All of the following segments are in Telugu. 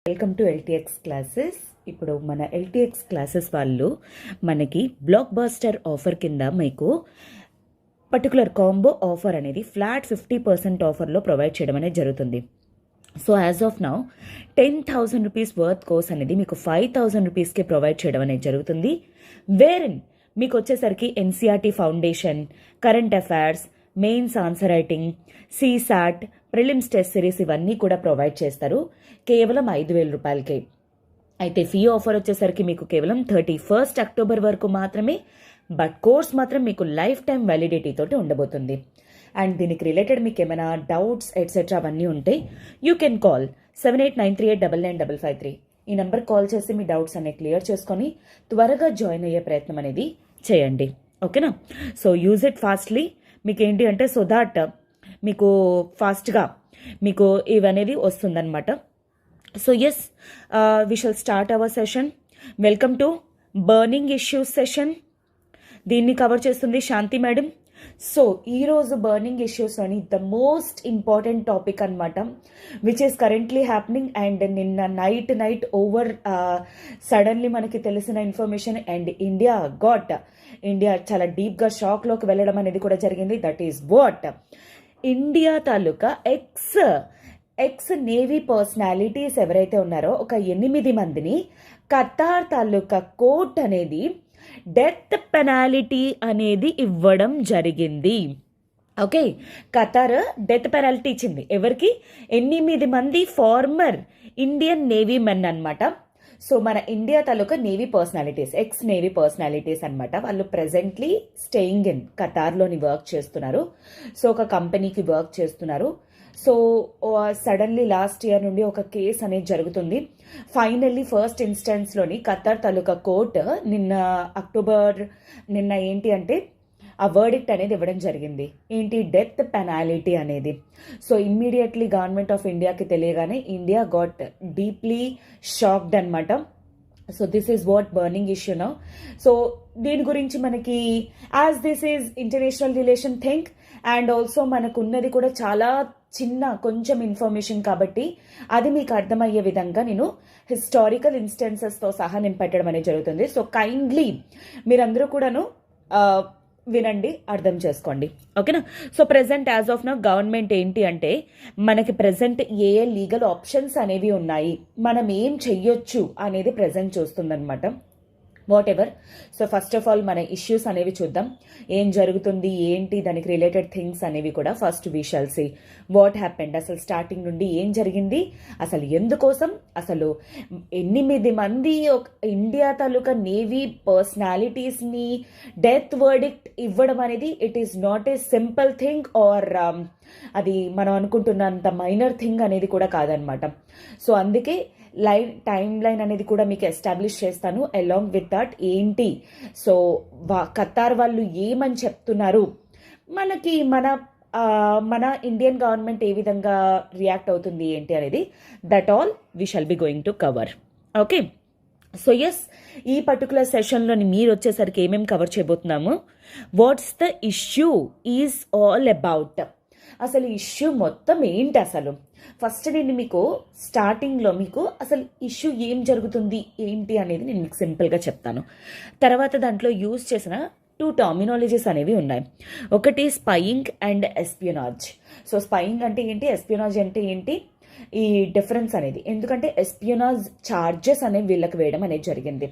Welcome to LTX classes. ఇప్పుడు మన ఎల్టీఎక్స్ క్లాసెస్ వాళ్ళు మనకి బ్లాక్ బాస్టర్ ఆఫర్ కింద మీకు పర్టికులర్ కాంబో ఆఫర్ అనేది ఫ్లాట్ 50% ఆఫర్లో ప్రొవైడ్ చేయడం అనేది జరుగుతుంది. So as of now 10,000 rupees worth course అనేది మీకు 5,000 రూపీస్కి ప్రొవైడ్ చేయడం అనేది జరుగుతుంది. వేరిన్ మీకు వచ్చేసరికి NCERT foundation, current affairs, mains answer writing, CSAT, prelims test series ఇవన్నీ కూడా ప్రొవైడ్ చేస్తారు కేవలం 5,000 రూపాయలకే. అయితే ఫీ ఆఫర్ వచ్చేసరికి మీకు కేవలం 31 అక్టోబర్ వరకు మాత్రమే, బట్ కోర్స్ మాత్రం మీకు లైఫ్ టైం వ్యాలిడిటీ తోటి ఉండబోతుంది. అండ్ దీనికి రిలేటెడ్ మీకు ఏమైనా డౌట్స్ ఎట్సెట్రా అవన్నీ ఉంటే యూ కెన్ కాల్ 7893899553. ఈ నెంబర్ కాల్ చేసి మీ డౌట్స్ అనేవి క్లియర్ చేసుకొని త్వరగా జాయిన్ అయ్యే ప్రయత్నం అనేది చేయండి. ఓకేనా? So use it fastly. మీకు ఏంటి అంటే సో దాట్ మీకు ఫాస్ట్గా మీకు ఇవనేది వస్తుందన్నమాట. So yes, we shall start our session. Welcome to burning issues session. దీన్ని కవర్ చేస్తుంది శాంతి మేడం. సో ఈరోజు బర్నింగ్ ఇష్యూస్లోని ద మోస్ట్ ఇంపార్టెంట్ టాపిక్ అనమాట, which is currently happening. And నిన్న నైట్ ఓవర్ సడన్లీ మనకి తెలిసిన ఇన్ఫర్మేషన్ అండ్ ఇండియా చాలా డీప్గా షాక్లోకి వెళ్ళడం అనేది కూడా జరిగింది. That is what India taluka X navy personalities ఎవరైతే ఉన్నారో ఒక 8 మందిని ఖతార్ తాలూకా కోర్ట్ అనేది డెత్ పెనాల్టీ అనేది ఇవ్వడం జరిగింది. ఓకే, ఖతార్ డెత్ పెనాల్టీ ఇచ్చింది. ఎవరికి? 8 మంది ఫార్మర్ ఇండియన్ నేవీ మెన్ అనమాట. సో మన ఇండియా తాలూకా navy personalities, ex navy personalities అనమాట. వాళ్ళు ప్రెజెంట్లీ స్టేయింగ్ ఇన్ ఖతార్లోని వర్క్ చేస్తున్నారు. సో ఒక కంపెనీకి వర్క్ చేస్తున్నారు. సో సడన్లీ లాస్ట్ ఇయర్ నుండి ఒక కేసు అనేది జరుగుతుంది. ఫైనల్లీ ఫస్ట్ ఇన్స్టెన్స్లోని ఖతార్ తాలూకా కోర్ట్ నిన్న ఏంటి అంటే ఆ వర్డిక్ట్ అనేది ఇవ్వడం జరిగింది. ఏంటి? డెత్ పెనాలిటీ అనేది. సో ఇమ్మీడియట్లీ గవర్నమెంట్ ఆఫ్ ఇండియాకి తెలియగానే ఇండియా గాట్ డీప్లీ షాక్డ్ అనమాట. So this is what burning issue now. So దీని గురించి మనకి as this is international relation thing and also మనకు ఉన్నది కూడా చాలా కొంచెం ఇన్ఫర్మేషన్ కాబట్టి అది మీకు అర్థమయ్యే విధంగా నేను హిస్టారికల్ ఇన్స్టెన్సెస్తో సహా నేను పెట్టడం అనేది జరుగుతుంది. సో కైండ్లీ మీరందరూ కూడాను వినండి, అర్థం చేసుకోండి. ఓకేనా? So present as of now government ఏంటి అంటే మనకి ప్రెసెంట్ ఏ లీగల్ ఆప్షన్స్ అనేవి ఉన్నాయి, మనం ఏం చెయ్యొచ్చు అనేది ప్రెసెంట్ చూస్తుందన్నమాట. Whatever. So first of all మన ఇష్యూస్ అనేవి చూద్దాం. ఏం జరుగుతుంది ఏంటి దానికి రిలేటెడ్ థింగ్స్ అనేవి కూడా first we shall see what happened. అసలు స్టార్టింగ్ నుండి ఏం జరిగింది, అసలు ఎందుకోసం, అసలు 8 మంది ఇండియా తాలూకా నేవీ పర్సనాలిటీస్ని డెత్ వర్డిక్ట్ ఇవ్వడం అనేది it is not a simple thing or అది మనం అనుకుంటున్నంత మైనర్ థింగ్ అనేది కూడా కాదనమాట. సో అందుకే టైం లైన్ అనేది కూడా మీకు ఎస్టాబ్లిష్ చేస్తాను. అలాంగ్ విత్ దట్ ఏంటి సో ఖతార్ వాళ్ళు ఏమని చెప్తున్నారు, మనకి మన ఇండియన్ గవర్నమెంట్ ఏ విధంగా రియాక్ట్ అవుతుంది ఏంటి అనేది that all we shall be going to cover. Okay, so yes, ఈ పర్టికులర్ సెషన్లోని మీరు వచ్చేసరికి ఏమేమి కవర్ చేయబోతున్నాము, what's the issue is all about. అసలు ఇష్యూ మొత్తం ఏంటి, అసలు ఫస్ట్ నేను మీకు స్టార్టింగ్లో మీకు అసలు ఇష్యూ ఏం జరుగుతుంది ఏంటి అనేది నేను మీకు సింపుల్గా చెప్తాను. తర్వాత దాంట్లో యూజ్ చేసిన 2 టర్మినాలజీస్ అనేవి ఉన్నాయి. ఒకటి స్పైయింగ్ అండ్ ఎస్పియోనాజ్. సో స్పైయింగ్ అంటే ఏంటి, ఎస్పియోనాజ్ అంటే ఏంటి, ఈ డిఫరెన్స్ అనేది. ఎందుకంటే ఎస్పియోనాజ్ ఛార్జెస్ అనేవి వీళ్ళకి వేయడం అనేది జరిగింది.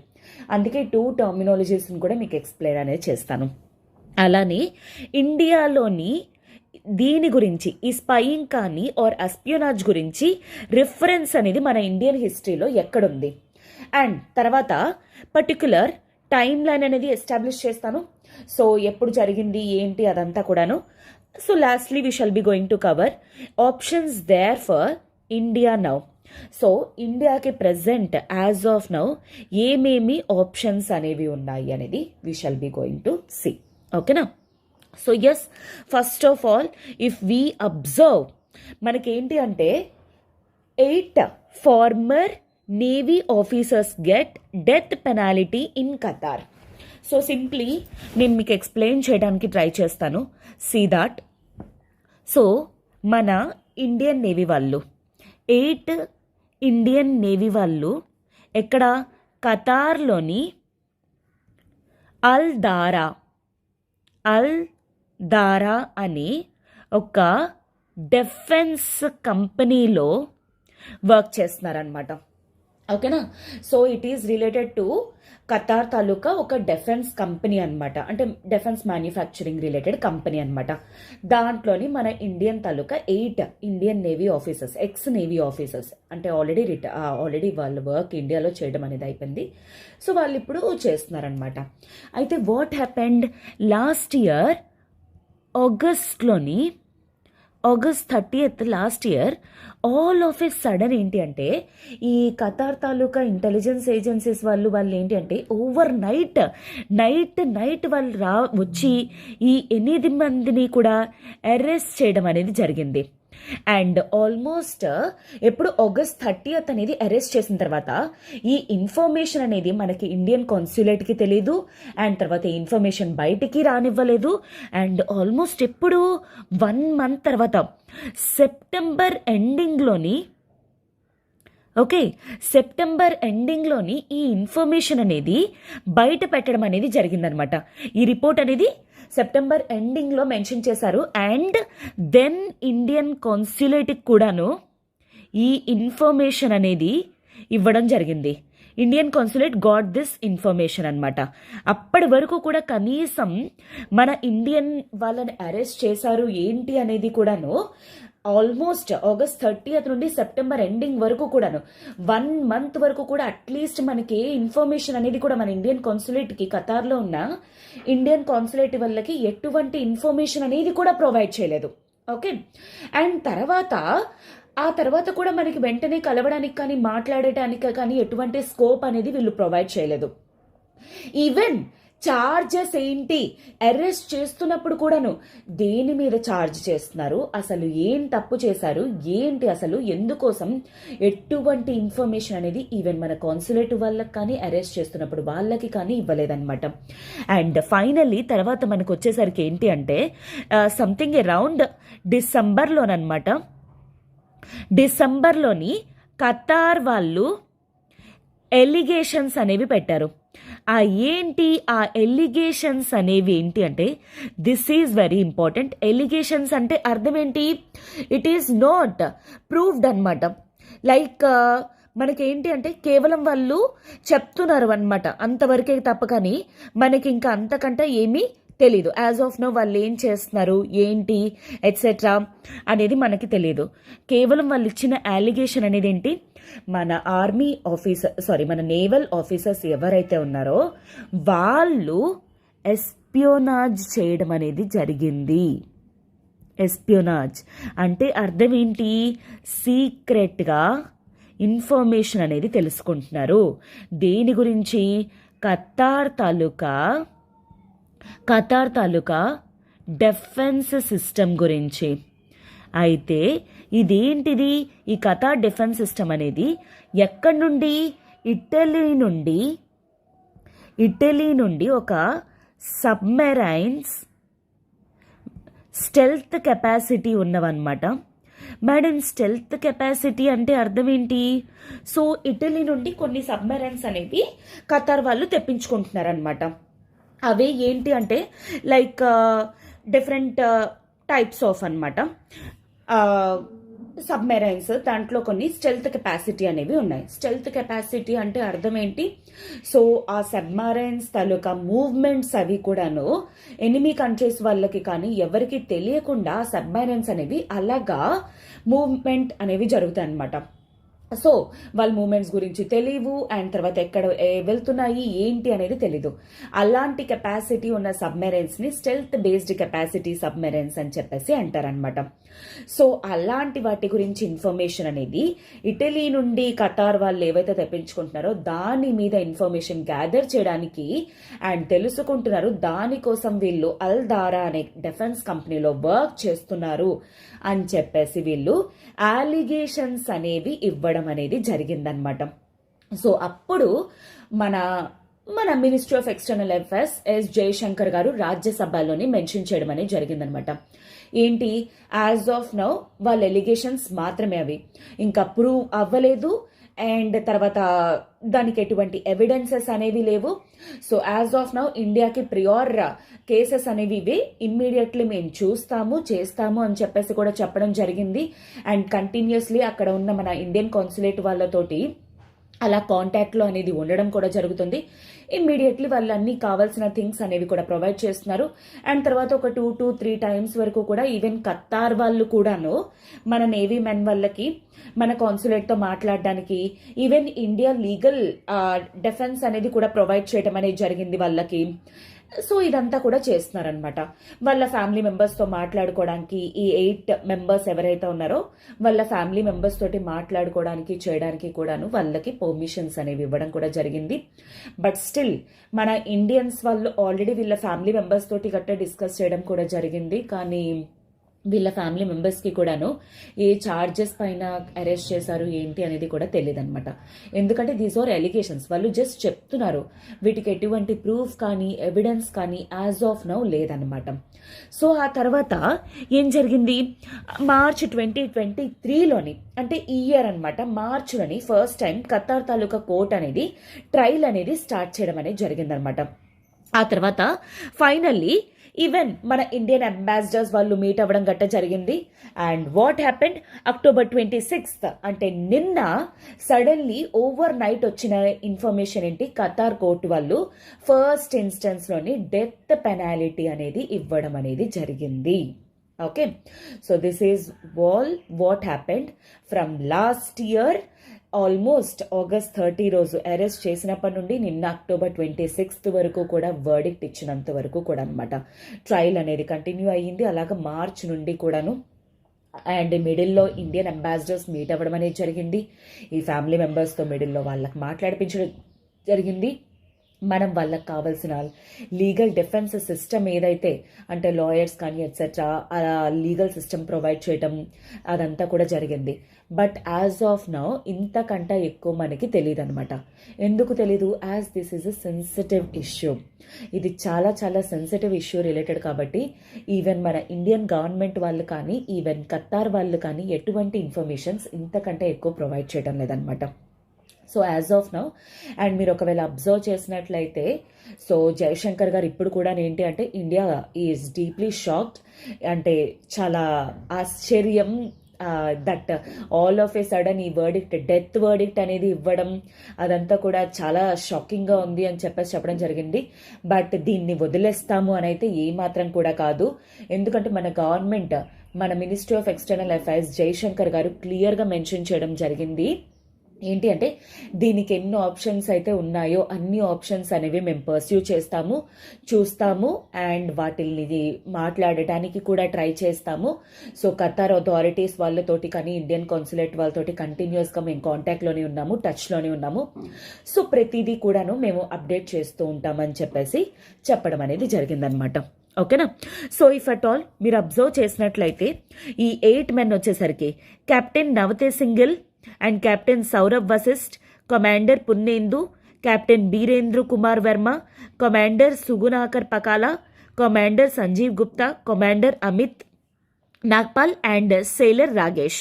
అందుకే 2 టర్మినాలజీస్ని కూడా మీకు ఎక్స్ప్లెయిన్ అనేది చేస్తాను. అలానే ఇండియాలోని దీని గురించి ఈ స్పైయింగ్ కానీ ఆర్ ఎస్పియోనాజ్ గురించి రిఫరెన్స్ అనేది మన ఇండియన్ హిస్టరీలో ఎక్కడుంది, అండ్ తర్వాత పర్టికులర్ టైం లైన్ అనేది ఎస్టాబ్లిష్ చేస్తాను. సో ఎప్పుడు జరిగింది ఏంటి అదంతా కూడాను. So lastly we shall be going to cover options there for India now. So ఇండియాకి ప్రెసెంట్ యాజ్ ఆఫ్ నౌ ఏమేమి ఆప్షన్స్ అనేవి ఉన్నాయి అనేది we shall be going to see. ఓకేనా? So yes, first of all if we observe మనకేంటి అంటే 8 former navy officers get death penalty in Qatar. So simply నేను మీకు ఎక్స్ప్లెయిన్ చేయడానికి ట్రై చేస్తాను. See that. సో మన ఇండియన్ నేవీ వాళ్ళు 8 ఇండియన్ నేవీ వాళ్ళు ఎక్కడ ఖతార్లోని అల్ దారా అనే ఒక డిఫెన్స్ కంపెనీలో వర్క్ చేస్తున్నారనమాట. ఓకేనా. So it is related to Qatar తాలూకా ఒక డిఫెన్స్ కంపెనీ అనమాట, అంటే డిఫెన్స్ మ్యానుఫ్యాక్చరింగ్ రిలేటెడ్ కంపెనీ అనమాట. దాంట్లోని మన ఇండియన్ తాలూకా 8 Indian navy officers, X navy officers, అంటే ఆల్రెడీ వాళ్ళ వర్క్ ఇండియాలో చేయడం అనేది అయిపోయింది. సో వాళ్ళు ఇప్పుడు చేస్తున్నారనమాట. అయితే what happened last year August 30th last year all of a sudden ఏంటి అంటే ఈ ఖతార్ తాలూకా ఇంటెలిజెన్స్ ఏజెన్సీస్ వాళ్ళు ఏంటి అంటే ఓవర్ నైట్ వాళ్ళు వచ్చి ఈ 8 మందిని కూడా అరెస్ట్ చేయడం అనేది జరిగింది. అండ్ ఆల్మోస్ట్ ఎప్పుడు ఆగస్ట్ 30th అనేది అరెస్ట్ చేసిన తర్వాత ఈ ఇన్ఫర్మేషన్ అనేది మనకి ఇండియన్ కాన్సులేట్కి తెలీదు, అండ్ తర్వాత ఈ ఇన్ఫర్మేషన్ బయటికి రానివ్వలేదు. అండ్ ఆల్మోస్ట్ ఎప్పుడు 1 month తర్వాత సెప్టెంబర్ ఎండింగ్లోని ఈ ఇన్ఫర్మేషన్ అనేది బయట పెట్టడం అనేది జరిగిందనమాట. ఈ రిపోర్ట్ అనేది సెప్టెంబర్ ఎండింగ్లో మెన్షన్ చేశారు. అండ్ దెన్ ఇండియన్ కాన్సులేట్కి కూడాను ఈ ఇన్ఫర్మేషన్ అనేది ఇవ్వడం జరిగింది. Indian consulate got this information అనమాట. అప్పటి వరకు కూడా కనీసం మన ఇండియన్ వాళ్ళని అరెస్ట్ చేశారు ఏంటి అనేది కూడాను ఆల్మోస్ట్ ఆగస్ట్ 30th నుండి సెప్టెంబర్ ఎండింగ్ వరకు కూడాను 1 month వరకు కూడా అట్లీస్ట్ మనకి ఏ ఇన్ఫర్మేషన్ అనేది కూడా మన ఇండియన్ కాన్సులేట్కి, ఖతార్లో ఉన్న ఇండియన్ కాన్సులేట్ వాళ్ళకి ఎటువంటి ఇన్ఫర్మేషన్ అనేది కూడా ప్రొవైడ్ చేయలేదు. ఓకే. అండ్ ఆ తర్వాత కూడా మనకి వెంటనే కలవడానికి కానీ మాట్లాడటానికి కానీ ఎటువంటి స్కోప్ అనేది వీళ్ళు ప్రొవైడ్ చేయలేదు. ఈవెన్ చార్జెస్ ఏంటి, అరెస్ట్ చేస్తున్నప్పుడు కూడాను దేని మీద ఛార్జ్ చేస్తున్నారు, అసలు ఏం తప్పు చేశారు ఏంటి, అసలు ఎందుకోసం ఎటువంటి ఇన్ఫర్మేషన్ అనేది ఈవెన్ మన కాన్సులేట్ వాళ్ళకి కానీ అరెస్ట్ చేస్తున్నప్పుడు వాళ్ళకి కానీ ఇవ్వలేదన్నమాట. అండ్ ఫైనల్లీ తర్వాత మనకు వచ్చేసరికి ఏంటి అంటే సంథింగ్ అరౌండ్ డిసెంబర్లోని ఖతార్ వాళ్ళు ఎలిగేషన్స్ అనేవి పెట్టారు. ఆ ఎలిగేషన్స్ అనేవి ఏంటి అంటే this is very important. Allegations అంటే అర్థం ఏంటి, ఇట్ ఈస్ నాట్ ప్రూవ్డ్ అనమాట. లైక్ మనకేంటి అంటే కేవలం వాళ్ళు చెప్తున్నారు అనమాట, అంతవరకే తప్ప కానీ మనకి ఇంకా అంతకంటే ఏమీ తెలీదు. యాజ్ ఆఫ్ నో వాళ్ళు ఏం చేస్తున్నారు ఏంటి ఎట్సెట్రా అనేది మనకి తెలియదు. కేవలం వాళ్ళు ఇచ్చిన అలిగేషన్ అనేది ఏంటి, మన నేవల్ ఆఫీసర్స్ ఎవరైతే ఉన్నారో వాళ్ళు ఎస్పియోనాజ్ చేయడం అనేది జరిగింది. ఎస్పియోనాజ్ అంటే అర్థం ఏంటి, సీక్రెట్గా ఇన్ఫర్మేషన్ అనేది తెలుసుకుంటున్నారు. దేని గురించి, ఖతార్ తాలూకా డిఫెన్స్ సిస్టమ్ గురించి. అయితే ఇదేంటిది, ఈ ఖతార్ డిఫెన్స్ సిస్టమ్ అనేది ఎక్కడి నుండి, ఇటలీ నుండి ఒక సబ్మెరైన్స్ స్టెల్త్ కెపాసిటీ ఉన్నవన్నమాట. మేడం స్టెల్త్ కెపాసిటీ అంటే అర్థం ఏంటి, సో ఇటలీ నుండి కొన్ని సబ్మెరైన్స్ అనేవి ఖతార్ వాళ్ళు తెప్పించుకుంటున్నారనమాట. అవి ఏంటి అంటే లైక్ డిఫరెంట్ టైప్స్ ఆఫ్ అనమాట సబ్మెరైన్స్. దాంట్లో కొన్ని స్టెల్త్ కెపాసిటీ అనేవి ఉన్నాయి. స్టెల్త్ కెపాసిటీ అంటే అర్థం ఏంటి, సో ఆ సబ్మెరైన్స్ తాలూకా మూవ్మెంట్స్ అవి కూడాను ఎనిమీ కంట్రీస్ వాళ్ళకి కానీ ఎవరికి తెలియకుండా సబ్మెరైన్స్ అనేవి అలాగా మూవ్మెంట్ అనేవి జరుగుతాయి అన్నమాట. సో వాళ్ళ మూమెంట్స్ గురించి తెలియవు, అండ్ తర్వాత ఎక్కడ వెళ్తున్నాయి ఏంటి అనేది తెలీదు. అలాంటి కెపాసిటీ ఉన్న సబ్మెరైన్స్ ని స్టెల్త్ బేస్డ్ కెపాసిటీ సబ్మెరైన్స్ అని చెప్పేసి అంటారనమాట. సో అలాంటి వాటి గురించి ఇన్ఫర్మేషన్ అనేది ఇటలీ నుండి ఖతార్ వాళ్ళు ఏవైతే తెప్పించుకుంటున్నారో దాని మీద ఇన్ఫర్మేషన్ గ్యాదర్ చేయడానికి అండ్ తెలుసుకుంటున్నారు. దానికోసం వీళ్ళు అల్ దారా అనే డిఫెన్స్ కంపెనీలో వర్క్ చేస్తున్నారు అని చెప్పేసి వీళ్ళు అలిగేషన్స్ అనేవి ఇవ్వడం అనేది జరిగిందనమాట. సో అప్పుడు మన ministry of external affairs S Jaishankar garu రాజ్యసభలోని మెన్షన్ చేయడం అనేది జరిగిందనమాట. ఏంటి, యాజ్ ఆఫ్ నౌ వాళ్ళ ఎలిగేషన్స్ మాత్రమే, అవి ఇంకా ప్రూవ్ అవ్వలేదు. అండ్ తర్వాత దానికి ఎటువంటి ఎవిడెన్సెస్ అనేవి లేవు. సో యాజ్ ఆఫ్ నౌ ఇండియాకి ప్రియోర్ కేసెస్ అనేవి ఇవి ఇమ్మీడియట్లీ మేము చేస్తాము అని చెప్పేసి కూడా చెప్పడం జరిగింది. అండ్ కంటిన్యూస్లీ అక్కడ ఉన్న మన ఇండియన్ కాన్సులేట్ వాళ్ళతోటి అలా కాంటాక్ట్లో అనేది ఉండడం కూడా జరుగుతుంది. ఇమ్మీడియట్లీ వాళ్ళు అన్ని కావాల్సిన థింగ్స్ అనేవి కూడా ప్రొవైడ్ చేస్తున్నారు. అండ్ తర్వాత ఒక 2 to 3 times వరకు కూడా ఈవెన్ ఖత్తార్ వాళ్ళు కూడాను మన నేవీ మెన్ వాళ్ళకి మన కాన్సులేట్తో మాట్లాడడానికి ఈవెన్ ఇండియా లీగల్ డిఫెన్స్ అనేది కూడా ప్రొవైడ్ చేయడం అనేది జరిగింది వాళ్ళకి. సో ఇదంతా కూడా చేస్తున్నారనమాట. వాళ్ళ ఫ్యామిలీ మెంబర్స్తో మాట్లాడుకోవడానికి, ఈ 8 members ఎవరైతే ఉన్నారో వాళ్ళ ఫ్యామిలీ మెంబర్స్ తోటి మాట్లాడుకోవడానికి చేయడానికి కూడాను వాళ్ళకి పర్మిషన్స్ అనేవి ఇవ్వడం కూడా జరిగింది. బట్ స్టిల్ మన ఇండియన్స్ వాళ్ళు ఆల్రెడీ వీళ్ళ ఫ్యామిలీ మెంబర్స్ తోటి గట్రా డిస్కస్ చేయడం కూడా జరిగింది. కానీ వీళ్ళ ఫ్యామిలీ మెంబర్స్కి కూడాను ఏ చార్జెస్ పైన అరెస్ట్ చేశారు ఏంటి అనేది కూడా తెలియదు అనమాట. ఎందుకంటే దీస్ ఆర్ ఎలిగేషన్స్, వాళ్ళు జస్ట్ చెప్తున్నారు. వీటికి ఎటువంటి ప్రూఫ్ కానీ ఎవిడెన్స్ కానీ యాజ్ ఆఫ్ నౌ లేదనమాట. సో ఆ తర్వాత ఏం జరిగింది, మార్చ్ 2023లోని అంటే ఈ ఇయర్ అనమాట, మార్చ్లోని ఫస్ట్ టైం ఖతార్ తాలూకా కోర్ట్ అనేది ట్రయల్ అనేది స్టార్ట్ చేయడం అనేది జరిగిందనమాట. ఆ తర్వాత ఫైనల్లీ ఈవెన్ మన ఇండియన్ అంబాసిడర్స్ వాళ్ళు మీట్ అవ్వడం గట్ట జరిగింది. And what happened, October 26th అంటే నిన్న సడన్లీ ఓవర్ నైట్ వచ్చిన ఇన్ఫర్మేషన్ ఏంటి, ఖతార్ కోర్టు వాళ్ళు ఫస్ట్ ఇన్స్టెన్స్లోని డెత్ పెనాలిటీ అనేది ఇవ్వడం అనేది జరిగింది. Okay, so this is what happened from last year. Almost August 30 రోజు అరెస్ట్ చేసినప్పటి నుండి నిన్న October 26th వరకు కూడా వర్డిక్ట్ ఇచ్చినంత వరకు కూడా అనమాట ట్రయల్ అనేది కంటిన్యూ అయ్యింది. అలాగే మార్చ్ నుండి కూడాను. అండ్ మిడిల్లో ఇండియన్ అంబాసిడర్స్ మీట్ అవ్వడం అనేది జరిగింది. ఈ ఫ్యామిలీ మెంబర్స్తో మిడిల్లో వాళ్ళకి మాట్లాడిపించడం జరిగింది. మనం వాళ్ళకి కావాల్సిన లీగల్ డిఫెన్స్ సిస్టమ్ ఏదైతే అంటే లాయర్స్ కానీ ఎట్సెట్రా లీగల్ సిస్టమ్ ప్రొవైడ్ చేయటం అదంతా కూడా జరిగింది. బట్ యాజ్ ఆఫ్ నౌ ఇంతకంటే ఎక్కువ మనకి తెలియదు అనమాట. ఎందుకు తెలీదు, as this is a sensitive issue. ఇది చాలా చాలా సెన్సిటివ్ ఇష్యూ రిలేటెడ్ కాబట్టి ఈవెన్ మన ఇండియన్ గవర్నమెంట్ వాళ్ళు కానీ ఈవెన్ ఖతార్ వాళ్ళు కానీ ఎటువంటి ఇన్ఫర్మేషన్స్ ఇంతకంటే ఎక్కువ ప్రొవైడ్ చేయడం లేదనమాట. So as of now and మీరు ఒకవేళ అబ్జర్వ్ చేసినట్లయితే సో జయశంకర్ గారు ఇప్పుడు కూడా ఏంటి అంటే ఇండియా ఈజ్ డీప్లీ షాక్డ్, అంటే చాలా ఆశ్చర్యం that all of A sudden ఈ వర్డిక్ట్ డెత్ వర్డిక్ట్ అనేది ఇవ్వడం అదంతా కూడా చాలా షాకింగ్గా ఉంది అని చెప్పడం జరిగింది. బట్ దీన్ని వదిలేస్తాము అని అయితే ఏమాత్రం కూడా కాదు. ఎందుకంటే మన గవర్నమెంట్, మన ministry of external affairs Jaishankar garu క్లియర్గా మెన్షన్ చేయడం జరిగింది. ఏంటి అంటే దీనికి ఎన్ని ఆప్షన్స్ అయితే ఉన్నాయో అన్ని ఆప్షన్స్ అనేవి మేము పర్స్యూ చేస్తాము, చూస్తాము అండ్ వాటిని మాట్లాడటానికి కూడా ట్రై చేస్తాము. సో ఖతార్ అథారిటీస్ వాళ్ళతోటి కానీ ఇండియన్ కాన్సులేట్ వాళ్ళతోటి కంటిన్యూస్గా మేము కాంటాక్ట్లోనే ఉన్నాము, టచ్లోనే ఉన్నాము. సో ప్రతిదీ కూడాను మేము అప్డేట్ చేస్తూ ఉంటామని చెప్పడం అనేది జరిగిందనమాట. ఓకేనా. సో ఇఫ్ అట్ ఆల్ మీరు అబ్జర్వ్ చేసినట్లయితే ఈ 8 men వచ్చేసరికి captain Navtej single and Captain Saurabh Vasist, Commander Punnendu, Captain Birendra Kumar Verma, Commander Sugunakar Pakala, Commander Sanjeev Gupta, Commander Amit Nagpal and Sailor Ragesh.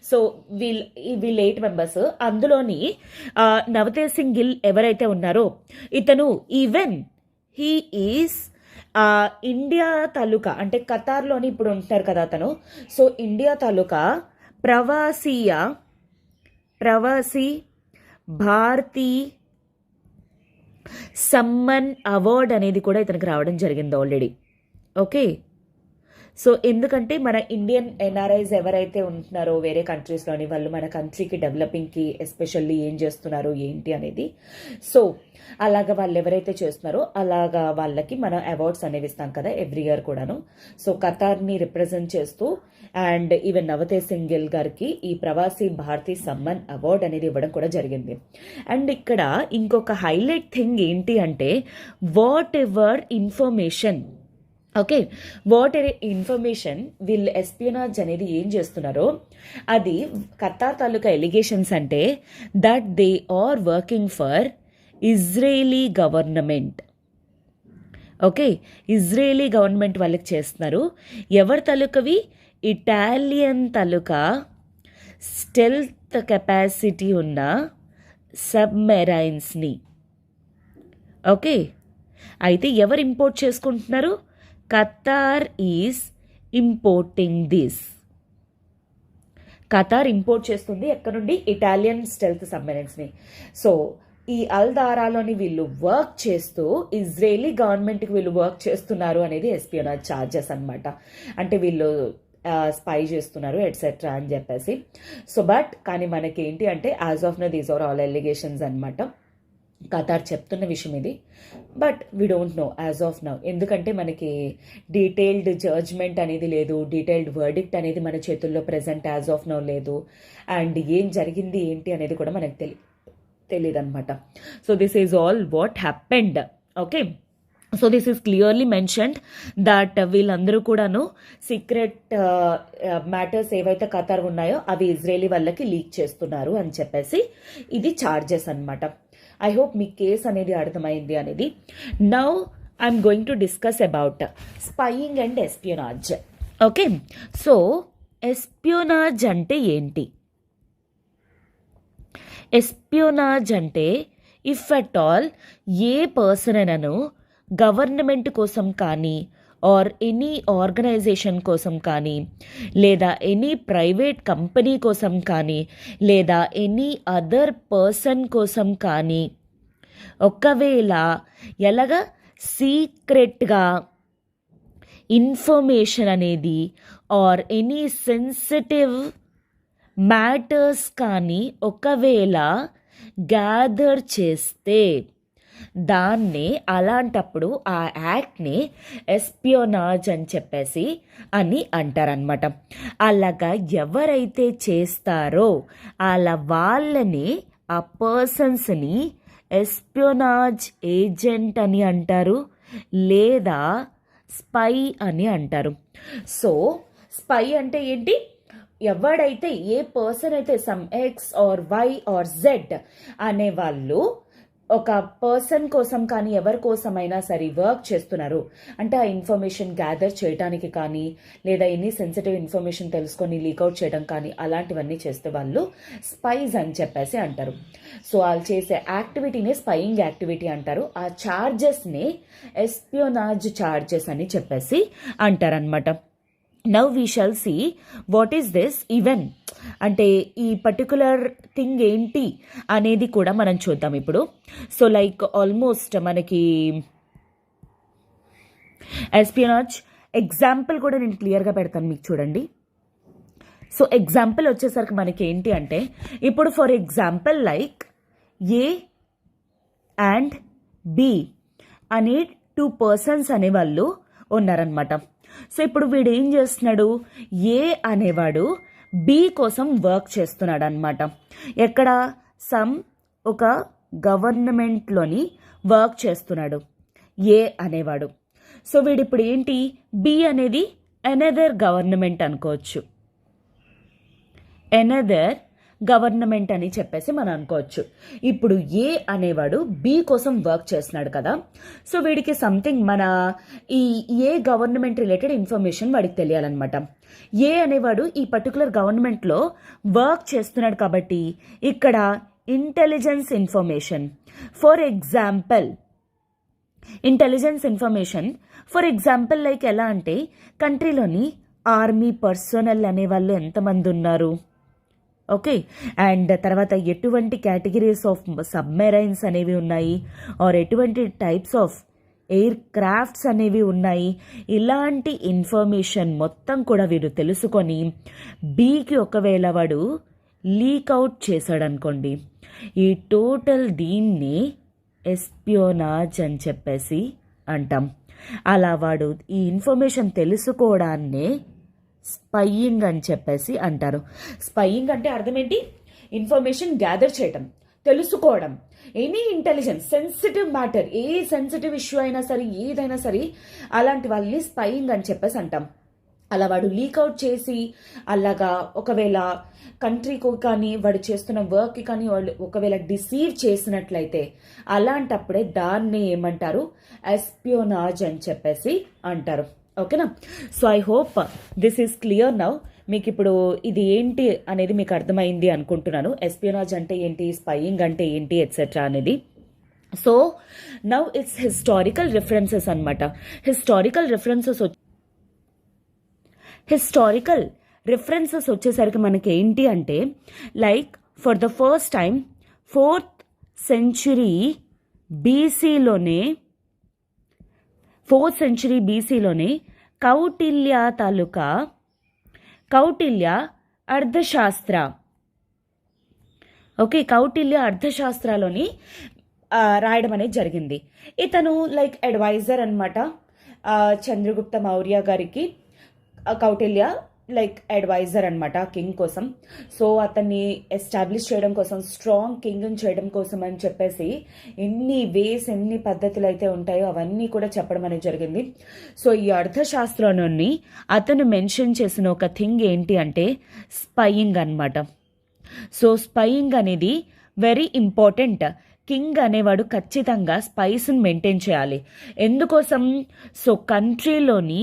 So వీళ్ళు 8 members. అందులోని నవతేజ్ సింగ్ గిల్ ఎవరైతే ఉన్నారో ఇతను ఈవెన్ హీ ఈజ్ ఇండియా తాలూకా అంటే ఖతార్లోని ఇప్పుడు ఉంటారు కదా అతను. సో ఇండియా తాలూకా ప్రవాసీ భారతీ సమ్మన్ అవార్డ్ అనేది కూడా ఇతనికి రావడం జరిగింది ఆల్రెడీ. ఓకే, సో ఎందుకంటే మన ఇండియన్ ఎన్ఆర్ఐస్ ఎవరైతే ఉంటున్నారో వేరే కంట్రీస్లోని వాళ్ళు మన కంట్రీకి డెవలపింగ్కి ఎస్పెషల్లీ ఏం చేస్తున్నారు ఏంటి అనేది, సో అలాగా వాళ్ళు ఎవరైతే చేస్తున్నారో అలాగా వాళ్ళకి మనం అవార్డ్స్ అనేవి ఇస్తాం కదా ఎవ్రీ ఇయర్ కూడాను. సో ఖతార్ని రిప్రజెంట్ చేస్తూ అండ్ ఈవెన్ నవతేజ్ సింగ్ గిల్ గారికి ఈ ప్రవాసీ భారతీ సమ్మన్ అవార్డ్ అనేది ఇవ్వడం కూడా జరిగింది. అండ్ ఇక్కడ ఇంకొక హైలైట్ థింగ్ ఏంటి అంటే వాట్ ఎవర్ ఇన్ఫర్మేషన్ వీళ్ళు ఎస్పియోనాజ్ అనేది ఏం చేస్తున్నారో అది ఖతార్ తాలూకా ఎలిగేషన్స్ అంటే that they are working for Israeli government. Okay, Israeli government వాళ్ళకి చేస్తున్నారు. ఎవరి తాలూకవి, ఇటాలియన్ తాలూకా స్టెల్త్ కెపాసిటీ ఉన్న సబ్మెరైన్స్ని. ఓకే, అయితే ఎవరు ఇంపోర్ట్ చేసుకుంటున్నారు? Qatar is importing this. Qatar import చేస్తుంది ఎక్కడ నుండి? Italian stealth సబ్మెరైన్స్ని. సో ఈ అల్దారాలోని వీళ్ళు వర్క్ చేస్తూ ఇజ్రాయేలీ గవర్నమెంట్కి వీళ్ళు వర్క్ చేస్తున్నారు అనేది ఎస్పియోనాజ్ ఛార్జెస్ అనమాట. అంటే వీళ్ళు స్పై చేస్తున్నారు ఎట్సెట్రా అని చెప్పేసి. సో బట్ కానీ మనకి ఏంటి అంటే as of now these are all allegations అనమాట. ఖతార్ చెప్తున్న విషయం ఇది, but we don't know as of now. ఎందుకంటే మనకి డీటెయిల్డ్ జడ్జ్మెంట్ అనేది లేదు, డీటెయిల్డ్ వర్డిక్ట్ అనేది మన చేతుల్లో ప్రెజెంట్ యాజ్ ఆఫ్ నౌ లేదు. అండ్ ఏం జరిగింది ఏంటి అనేది కూడా మనకు తెలియదు అనమాట. So this is all what happened. Okay, so this is clearly mentioned that వీళ్ళందరూ కూడాను సీక్రెట్ మ్యాటర్స్ ఏవైతే ఖతార్ ఉన్నాయో అవి ఇజ్రాయేలీ వాళ్ళకి లీక్ చేస్తున్నారు అని చెప్పేసి ఇది ఛార్జెస్ అనమాట. ఐ హోప్ మీ కేస్ అనేది అర్థమైంది అనేది. Now I'm going to discuss about spying and espionage. Okay, so espionage అంటే ఏంటి? ఎస్పియోనాజ్ అంటే if at all a person అయినను గవర్నమెంట్ కోసం కానీ ఆర్ ఎనీ ఆర్గనైజేషన్ కోసం కానీ లేదా ఎనీ ప్రైవేట్ కంపెనీ కోసం కానీ లేదా ఎనీ అదర్ పర్సన్ కోసం కానీ ఒకవేళ ఎలాగా సీక్రెట్గా ఇన్ఫర్మేషన్ అనేది ఆర్ ఎనీ సెన్సిటివ్ మ్యాటర్స్ కానీ ఒకవేళ గ్యాదర్ చేస్తే దాన్నే అలాంటప్పుడు ఆ యాక్ట్ని ఎస్పియోనాజ్ అని చెప్పేసి అని అంటారనమాట. అలాగా ఎవరైతే చేస్తారో వాళ్ళని ఆ పర్సన్స్ని ఎస్పియోనాజ్ ఏజెంట్ అని అంటారు లేదా స్పై అని అంటారు. సో స్పై అంటే ఏంటి? ఎవడైతే ఏ పర్సన్ అయితే some X or Y or Z అనే వాళ్ళు ఒక పర్సన్ కోసం కానీ ఎవరి కోసమైనా సరే వర్క్ చేస్తున్నారు అంటే ఆ ఇన్ఫర్మేషన్ గ్యాదర్ చేయడానికి కానీ లేదా ఎనీ సెన్సిటివ్ ఇన్ఫర్మేషన్ తెలుసుకొని లీక్అవుట్ చేయడం కానీ అలాంటివన్నీ చేస్తే వాళ్ళు స్పైస్ అని చెప్పేసి అంటారు. సో వాళ్ళు చేసే యాక్టివిటీనే స్పైయింగ్ యాక్టివిటీ అంటారు. ఆ ఛార్జెస్ని ఎస్పియోనాజ్ ఛార్జెస్ అని చెప్పేసి అంటారనమాట. Now we shall see what is this even అంటే ఈ పర్టికులర్ థింగ్ ఏంటి అనేది కూడా మనం చూద్దాం ఇప్పుడు. సో లైక్ ఆల్మోస్ట్ మనకి ఎస్పియోనాజ్ ఎగ్జాంపుల్ కూడా నేను క్లియర్గా పెడతాను మీకు చూడండి. సో ఎగ్జాంపుల్ వచ్చేసరికి మనకి ఏంటి అంటే ఇప్పుడు for example like A and B అనే 2 పర్సన్స్ అనేవాళ్ళు ఉన్నారనమాట. సో ఇప్పుడు వీడు ఏం చేస్తున్నాడు? ఏ అనేవాడు బి కోసం వర్క్ చేస్తున్నాడు అనమాట. ఎక్కడ? ఒక గవర్నమెంట్లోని వర్క్ చేస్తున్నాడు ఏ అనేవాడు. సో వీడు ఇప్పుడు ఏంటి? బి అనేది ఎనదర్ గవర్నమెంట్ అనుకోవచ్చు, ఎనదర్ గవర్నమెంట్ అని చెప్పేసి మనం అనుకోవచ్చు. ఇప్పుడు ఏ అనేవాడు బి కోసం వర్క్ చేస్తున్నాడు కదా. సో వీడికి సంథింగ్ మన ఈ ఏ గవర్నమెంట్ రిలేటెడ్ ఇన్ఫర్మేషన్ వాడికి తెలియాలన్నమాట. ఏ అనేవాడు ఈ పర్టికులర్ గవర్నమెంట్లో వర్క్ చేస్తున్నాడు కాబట్టి ఇక్కడ intelligence information for example like ఎలా అంటే కంట్రీలోని ఆర్మీ పర్సనల్ అనేవాళ్ళు ఎంతమంది ఉన్నారు, ఓకే, అండ్ తర్వాత ఎటువంటి కేటగిరీస్ ఆఫ్ సబ్మెరైన్స్ అనేవి ఉన్నాయి ఆర్ ఎటువంటి టైప్స్ ఆఫ్ ఎయిర్ క్రాఫ్ట్స్ అనేవి ఉన్నాయి, ఇలాంటి ఇన్ఫర్మేషన్ మొత్తం కూడా వీడు తెలుసుకొని బీకి ఒకవేళ వాడు లీక్అవుట్ చేశాడు అనుకోండి, ఈ టోటల్ దీన్ని ఎస్పియోనాజ్ అని చెప్పేసి అంటాం. అలా వాడు ఈ ఇన్ఫర్మేషన్ తెలుసుకోవడాన్నే స్పైయింగ్ అని చెప్పేసి అంటారు. స్పైయింగ్ అంటే అర్థం ఏంటి? ఇన్ఫర్మేషన్ గ్యాదర్ చేయడం, తెలుసుకోవడం, ఎనీ ఇంటెలిజెన్స్, సెన్సిటివ్ మ్యాటర్, ఏ సెన్సిటివ్ ఇష్యూ అయినా సరే ఏదైనా సరే అలాంటి వాళ్ళని స్పైయింగ్ అని చెప్పేసి అంటాం. అలా వాడు లీక్అవుట్ చేసి అలాగా ఒకవేళ కంట్రీకి కానీ వాడు చేస్తున్న వర్క్కి కానీ వాళ్ళు ఒకవేళ డిసీవ్ చేసినట్లయితే అలాంటప్పుడే దాన్ని ఏమంటారు? ఎస్పియోనాజ్ అని చెప్పేసి అంటారు. ఓకేనా? So I hope this is clear now. మీకు ఇప్పుడు ఇది ఏంటి అనేది మీకు అర్థమైంది అనుకుంటున్నాను. ఎస్పియోనాజ్ అంటే ఏంటి, స్పైయింగ్ అంటే ఏంటి, ఎట్సెట్రా అనేది. So now it's historical references అనమాట. హిస్టారికల్ రిఫరెన్సెస్ వచ్చేసరికి మనకి ఏంటి అంటే, like for the first time 4th century BCలోనే కౌటిల్య అర్థశాస్త్ర, ఓకే, కౌటిల్య అర్థశాస్త్రలోని రాయడం అనేది జరిగింది. ఇతను లైక్ అడ్వైజర్ అనమాట చంద్రగుప్త మౌర్య గారికి. కౌటిల్య లైక్ అడ్వైజర్ అనమాట కింగ్ కోసం. సో అతన్ని ఎస్టాబ్లిష్ చేయడం కోసం, స్ట్రాంగ్ కింగ్ని చేయడం కోసం అని చెప్పేసి ఎన్ని వేస్, ఎన్ని పద్ధతులు అయితే ఉంటాయో అవన్నీ కూడా చెప్పడం అనేది జరిగింది. సో ఈ అర్థశాస్త్రంలోని అతను మెన్షన్ చేసిన ఒక థింగ్ ఏంటి అంటే స్పైయింగ్ అనమాట. సో స్పైయింగ్ అనేది వెరీ ఇంపార్టెంట్. కింగ్ అనేవాడు ఖచ్చితంగా స్పైస్ని మెయింటైన్ చేయాలి. ఎందుకోసం? సో కంట్రీలోని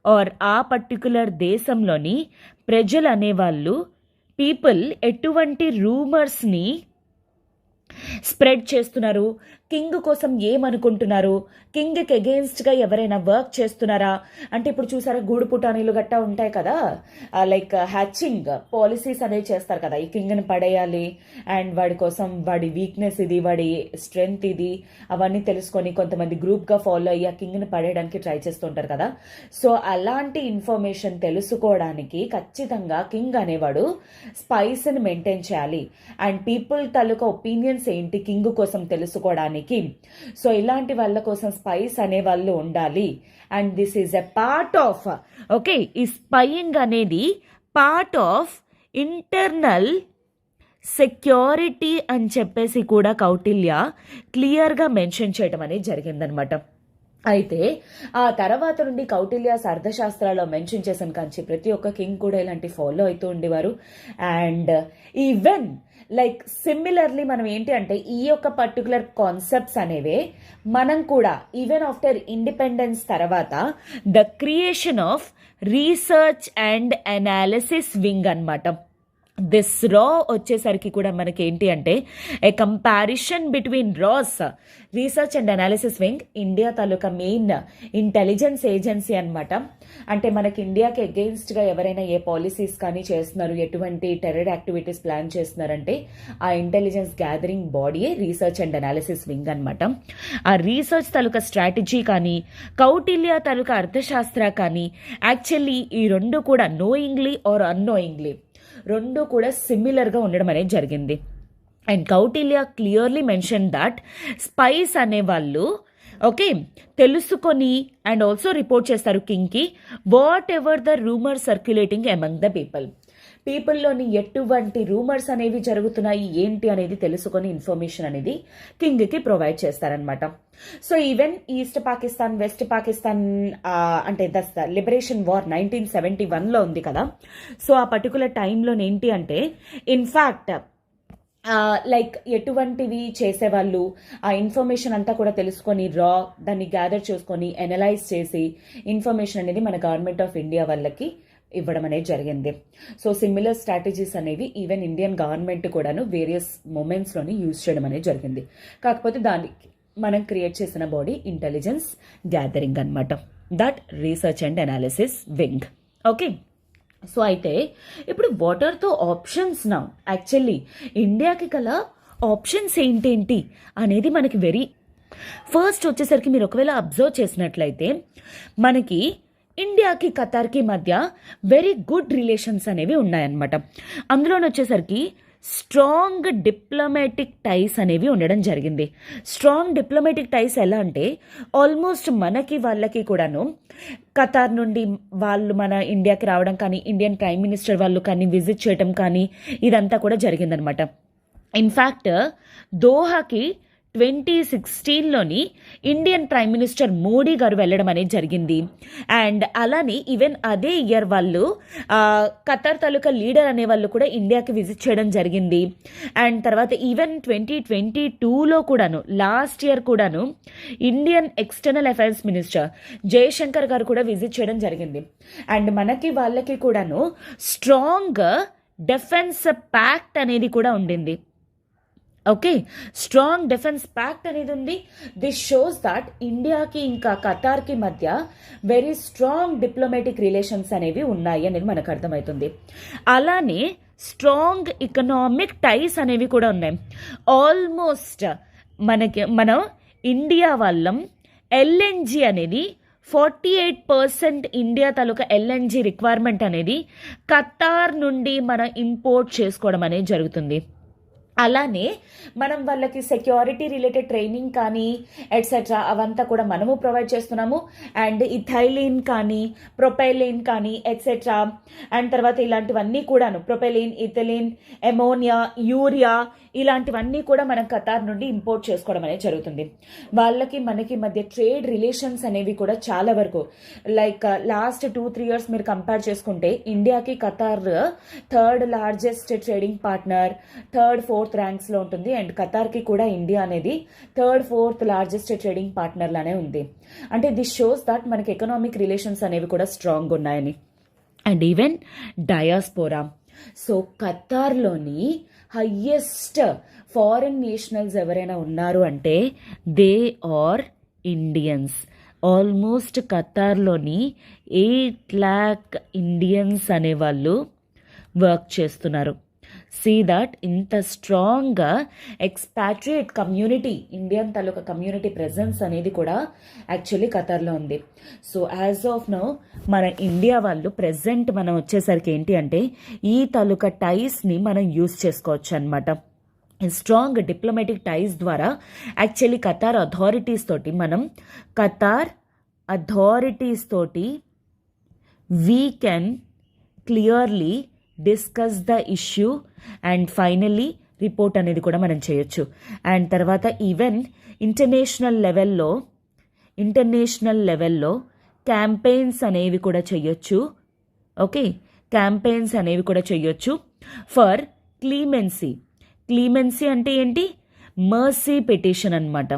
ఆర్ ఆ పర్టికులర్ దేశంలోని ప్రజలు అనేవాళ్ళు, పీపుల్ ఎటువంటి రూమర్స్ని స్ప్రెడ్ చేస్తున్నారు, కింగ్ కోసం ఏమనుకుంటున్నారు, కింగ్కి అగెయిన్స్ట్గా ఎవరైనా వర్క్ చేస్తున్నారా అంటే, ఇప్పుడు చూసారా గూడు పుటానీలు గట్టా ఉంటాయి కదా, లైక్ హ్యాచింగ్ పాలసీస్ అనేవి చేస్తారు కదా, ఈ కింగ్ని పడేయాలి అండ్ వాడి కోసం వాడి వీక్నెస్ ఇది, వాడి స్ట్రెంగ్త్ ఇది, అవన్నీ తెలుసుకొని కొంతమంది గ్రూప్గా ఫాలో అయ్యి ఆ కింగ్ని పడేయడానికి ట్రై చేస్తుంటారు కదా. సో అలాంటి ఇన్ఫర్మేషన్ తెలుసుకోవడానికి ఖచ్చితంగా కింగ్ అనేవాడు స్పైస్ని మెయింటైన్ చేయాలి. అండ్ పీపుల్ తాలూకా ఒపీనియన్స్ ఏంటి కింగ్ కోసం తెలుసుకోవడానికి. సో ఇలాంటి వాళ్ళ కోసం స్పైస్ అనే వాళ్ళు ఉండాలి. And this is a part of, okay, ఈ స్పైయింగ్ అనేది పార్ట్ ఆఫ్ ఇంటర్నల్ సెక్యూరిటీ అని చెప్పేసి కూడా కౌటిల్య క్లియర్గా మెన్షన్ చేయడం అనేది జరిగిందనమాట. అయితే ఆ తర్వాత నుండి కౌటిల్యాస్ అర్థశాస్త్రాల్లో మెన్షన్ చేసిన కాంచి ప్రతి ఒక్క కింగ్ కూడా ఇలాంటి ఫాలో అవుతూ ఉండేవారు. అండ్ ఈవెన్ లైక్ సిమిలర్లీ మనం ఏంటి అంటే ఈ యొక్క పర్టికులర్ కాన్సెప్ట్స్ అనేవే మనం కూడా ఈవెన్ ఆఫ్టర్ ఇండిపెండెన్స్ తర్వాత the creation of research and analysis wing అనమాట. దిస్ రా వచ్చేసరికి కూడా మనకి ఏంటి అంటే a comparison between RAW's, research and analysis wing, India తాలూకా మెయిన్ ఇంటెలిజెన్స్ ఏజెన్సీ అనమాట. అంటే మనకి ఇండియాకి అగెయిన్స్ట్గా ఎవరైనా ఏ పాలసీస్ కానీ చేస్తున్నారు, ఎటువంటి టెర్రర్ యాక్టివిటీస్ ప్లాన్ చేస్తున్నారంటే ఆ ఇంటెలిజెన్స్ గ్యాదరింగ్ బాడీయే రీసెర్చ్ అండ్ అనాలిసిస్ వింగ్ అనమాట. ఆ రీసెర్చ్ తాలూకా స్ట్రాటజీ కానీ కౌటిల్య తాలూకా అర్థశాస్త్ర కానీ యాక్చువల్లీ ఈ రెండు కూడా నోయింగ్లీ ఆర్ అన్నోయింగ్లీ రెండు కూడా సిమిలర్గా ఉండడం అనేది జరిగింది. And Kautilya clearly mention that spies అనేవాళ్ళు, ఓకే, తెలుసుకొని అండ్ ఆల్సో రిపోర్ట్ చేస్తారు కింగ్కి whatever the rumour circulating among the పీపుల్లోని ఎటువంటి రూమర్స్ అనేవి జరుగుతున్నాయి ఏంటి అనేది తెలుసుకొని ఇన్ఫర్మేషన్ అనేది కింగ్కి ప్రొవైడ్ చేస్తారనమాట. So even east Pakistan, west Pakistan అంటే ద లిబరేషన్ వార్ 1971లో ఉంది కదా. సో ఆ పర్టికులర్ టైంలో ఏంటి అంటే ఇన్ఫ్యాక్ట్ లైక్ ఎటువంటివి చేసేవాళ్ళు ఆ ఇన్ఫర్మేషన్ అంతా కూడా తెలుసుకొని దాన్ని గ్యాదర్ చేసుకొని అనలైజ్ చేసి ఇన్ఫర్మేషన్ అనేది మన గవర్నమెంట్ ఆఫ్ ఇండియా వాళ్ళకి ఇవ్వడం అనేది జరిగింది. సో సిమిలర్ స్ట్రాటజీస్ అనేవి ఈవెన్ ఇండియన్ గవర్నమెంట్ కూడాను వేరియస్ మూమెంట్స్లోని యూజ్ చేయడం అనేది జరిగింది. కాకపోతే దానికి మనం క్రియేట్ చేసిన బాడీ ఇంటెలిజెన్స్ గ్యాదరింగ్ అనమాట, that research and analysis wing. Okay, so అయితే ఇప్పుడు what are the options now? Actually ఇండియాకి గల ఆప్షన్స్ ఏంటేంటి అనేది మనకి ఫస్ట్ వచ్చేసరికి మీరు ఒకవేళ అబ్జర్వ్ చేసినట్లయితే మనకి ఇండియాకి ఖతార్కి మధ్య వెరీ గుడ్ రిలేషన్స్ అనేవి ఉన్నాయన్నమాట. అందులోనే వచ్చేసరికి స్ట్రాంగ్ డిప్లొమాటిక్ టైస్ అనేవి ఉండడం జరిగింది. స్ట్రాంగ్ డిప్లొమాటిక్ టైస్ ఎలా అంటే ఆల్మోస్ట్ మనకి వాళ్ళకి కూడాను ఖతార్ నుండి వాళ్ళు మన ఇండియాకి రావడం కానీ, ఇండియన్ ప్రైమ్ మినిస్టర్ వాళ్ళు కానీ విజిట్ చేయడం కానీ ఇదంతా కూడా జరిగిందనమాట. ఇన్ఫ్యాక్ట్ దోహాకి 2016లోని Indian prime minister Modi garu వెళ్ళడం అనేది జరిగింది. అండ్ అలానే ఈవెన్ అదే ఇయర్ వాళ్ళు ఖతార్ తాలూకా లీడర్ అనే వాళ్ళు కూడా ఇండియాకి విజిట్ చేయడం జరిగింది. అండ్ తర్వాత ఈవెన్ 2022లో కూడాను, లాస్ట్ ఇయర్ కూడాను Indian external affairs minister Jaishankar గారు కూడా విజిట్ చేయడం జరిగింది. అండ్ మనకి వాళ్ళకి కూడాను స్ట్రాంగ్ డిఫెన్స్ ప్యాక్ట్ అనేది కూడా ఉండింది. ఓకే, స్ట్రాంగ్ డిఫెన్స్ ప్యాక్ట్ అనేది ఉంది. దిస్ షోస్ దట్ ఇండియాకి ఇంకా ఖతార్కి మధ్య వెరీ స్ట్రాంగ్ డిప్లొమాటిక్ రిలేషన్స్ అనేవి ఉన్నాయి అనేది మనకు అర్థమవుతుంది. అలానే స్ట్రాంగ్ ఎకనామిక్ టైస్ అనేవి కూడా ఉన్నాయి. ఆల్మోస్ట్ మనం ఇండియా వాళ్ళం ఎల్ఎన్జి అనేది 48% ఇండియా తాలూకా ఎల్ఎన్జి రిక్వైర్మెంట్ అనేది ఖతార్ నుండి మనం ఇంపోర్ట్ చేసుకోవడం అనేది జరుగుతుంది. అలానే మనం వాళ్ళకి సెక్యూరిటీ రిలేటెడ్ ట్రైనింగ్ కానీ ఎట్సెట్రా అవంతా కూడా మనము ప్రొవైడ్ చేస్తున్నాము. అండ్ ఇథైలిన్ కానీ ప్రొపైలిన్ కానీ ఎట్సెట్రా, అండ్ తర్వాత ఇలాంటివన్నీ కూడాను ప్రొపైలిన్, ఇథైలిన్, ఎమోనియా, యూరియా ఇలాంటివన్నీ కూడా మనం ఖతార్ నుండి ఇంపోర్ట్ చేసుకోవడం అనేది జరుగుతుంది. వాళ్ళకి మనకి మధ్య ట్రేడ్ రిలేషన్స్ అనేవి కూడా చాలా వరకు లైక్ లాస్ట్ 2-3 years మీరు కంపేర్ చేసుకుంటే ఇండియాకి Qatar 3rd largest trading partner, 3rd-4th ర్యాంక్స్లో ఉంటుంది. అండ్ ఖతార్కి కూడా ఇండియా అనేది 3rd-4th లార్జెస్ట్ ట్రేడింగ్ పార్ట్నర్ లానే ఉంది. అంటే దిస్ షోస్ దట్ మనకి ఎకనామిక్ రిలేషన్స్ అనేవి కూడా స్ట్రాంగ్ ఉన్నాయని. And even diaspora, so ఖతార్లోని highest foreign nationals ఎవరైనా ఉన్నారు అంటే they are Indians. Almost ఖతార్లోని 8 lakh Indians అనేవాళ్ళు వర్క్ చేస్తున్నారు. సీ దట్ ఇంత స్ట్రాంగ్ ఎక్స్పాట్రియేట్ కమ్యూనిటీ, ఇండియన్ తాలూకా కమ్యూనిటీ ప్రెజెన్స్ అనేది కూడా యాక్చువల్లీ ఖతార్లో ఉంది. సో యాజ్ ఆఫ్ నౌ మన ఇండియా వాళ్ళు ప్రెజెంట్ మనం వచ్చేసరికి ఏంటి అంటే ఈ తాలూకా టైస్ని మనం యూజ్ చేసుకోవచ్చు అనమాట. స్ట్రాంగ్ డిప్లొమాటిక్ టైస్ ద్వారా యాక్చువల్లీ ఖతార్ అథారిటీస్ తోటి we can clearly discuss the issue and finally report అనేది కూడా మనం చేయొచ్చు. అండ్ తర్వాత ఈవెన్ ఇంటర్నేషనల్ లెవెల్లో క్యాంపెయిన్స్ అనేవి కూడా చేయొచ్చు. ఓకే, క్యాంపెయిన్స్ అనేవి కూడా చేయొచ్చు ఫర్ క్లీమెన్సీ అంటే ఏంటి, మర్సీ పిటిషన్ అనమాట.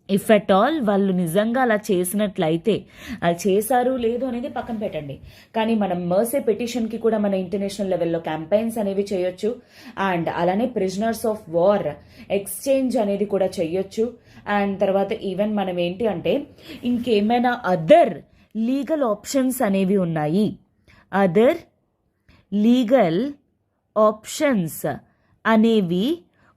ఇఫ్ అట్ ఆల్ వాళ్ళు నిజంగా అలా చేసినట్లయితే, అది చేశారు లేదు అనేది పక్కన పెట్టండి, కానీ మనం మర్సీ పిటిషన్కి కూడా మన ఇంటర్నేషనల్ లెవెల్లో క్యాంపెయిన్స్ అనేవి చేయొచ్చు. అండ్ అలానే ప్రిజనర్స్ ఆఫ్ వార్ ఎక్స్చేంజ్ అనేది కూడా చేయొచ్చు. అండ్ తర్వాత ఈవెన్ మనం ఏంటి అంటే ఇంకేమైనా అదర్ లీగల్ ఆప్షన్స్ అనేవి ఉన్నాయి, అదర్ లీగల్ ఆప్షన్స్ అనేవి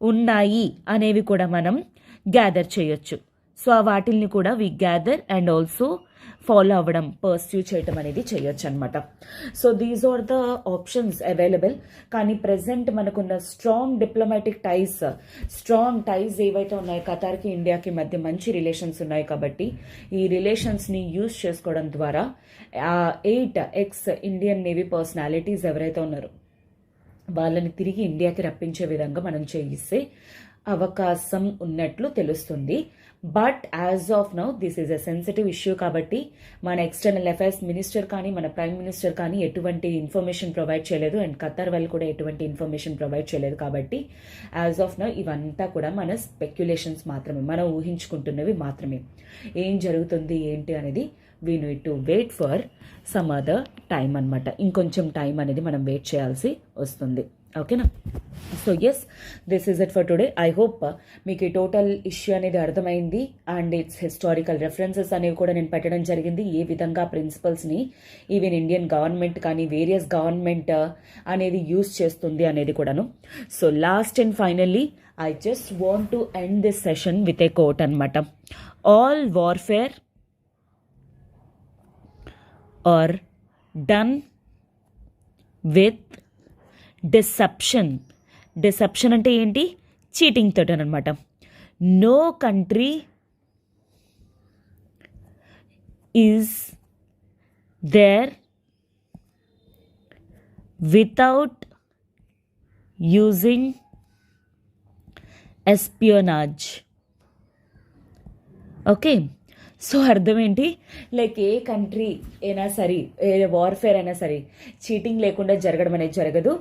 ఉన్నాయి అనేవి కూడా మనం గ్యాదర్ చేయొచ్చు. సో ఆ వాటిల్ని కూడా we gather and also follow అవ్వడం, పర్స్యూ చేయటం అనేది చేయొచ్చు అనమాట. So these are the options available. కానీ ప్రెసెంట్ మనకున్న స్ట్రాంగ్ డిప్లొమాటిక్ టైస్ ఏవైతే ఉన్నాయో ఖతార్కి ఇండియాకి మధ్య మంచి రిలేషన్స్ ఉన్నాయి కాబట్టి ఈ రిలేషన్స్ని యూజ్ చేసుకోవడం ద్వారా 8 ex-ఇండియన్ నేవీ పర్సనాలిటీస్ ఎవరైతే ఉన్నారో వాళ్ళని తిరిగి ఇండియాకి రప్పించే విధంగా మనం చేయిస్తే అవకాశం ఉన్నట్లు తెలుస్తుంది. But as of now this is a sensitive issue కాబట్టి మన ఎక్స్టర్నల్ అఫైర్స్ మినిస్టర్ కానీ మన ప్రైమ్ మినిస్టర్ కానీ ఎటువంటి ఇన్ఫర్మేషన్ ప్రొవైడ్ చేయలేదు. అండ్ ఖతార్ వాళ్ళు కూడా ఎటువంటి ఇన్ఫర్మేషన్ ప్రొవైడ్ చేయలేదు. కాబట్టి యాజ్ ఆఫ్ నౌ ఇవంతా కూడా మన స్పెక్యులేషన్స్ మాత్రమే, మనం ఊహించుకుంటున్నవి మాత్రమే. ఏం జరుగుతుంది ఏంటి అనేది we need to wait for some other time అనమాట. ఇంకొంచెం టైం అనేది మనం వెయిట్ చేయాల్సి వస్తుంది. ఓకేనా? So yes, this is it for today. I hope మీకు ఈ టోటల్ ఇష్యూ అనేది అర్థమైంది. అండ్ ఇట్స్ హిస్టారికల్ రెఫరెన్సెస్ అనేవి కూడా నేను పెట్టడం జరిగింది. ఏ విధంగా ప్రిన్సిపల్స్ని ఈవెన్ ఇండియన్ గవర్నమెంట్ కానీ వేరియస్ గవర్నమెంట్ అనేది యూజ్ చేస్తుంది అనేది కూడాను. So last and finally I just want to end this session with a quote అనమాట. All warfare are done with deception అంటే ఏంటి, చీటింగ్ తోటి అనమాట. No country is there without using espionage. Okay. So అర్థం ఏంటి, లైక్ ఏ కంట్రీ అయినా సరే, ఏ వార్ఫేర్ అయినా సరే చీటింగ్ లేకుండా జరగడం అనేది జరగదు.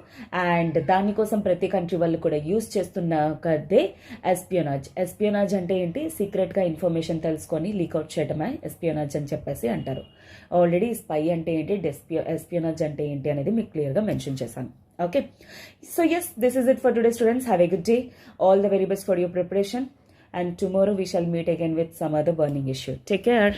అండ్ దానికోసం ప్రతి కంట్రీ వాళ్ళు కూడా యూస్ చేస్తున్న కదే ఎస్పియోనాజ్. ఎస్పియోనాజ్ అంటే ఏంటి, సీక్రెట్గా ఇన్ఫర్మేషన్ తెలుసుకొని లీక్అవుట్ చేయడమే ఎస్పియోనాజ్ అని చెప్పేసి అంటారు. ఆల్రెడీ స్పై అంటే ఏంటి, ఎస్పియోనాజ్ అంటే ఏంటి అనేది మీకు క్లియర్గా మెన్షన్ చేశాను. Okay, so yes, this is it for today students. Have a good day. All the very best for your preparation. And tomorrow we shall meet again with some other burning issue. Take care.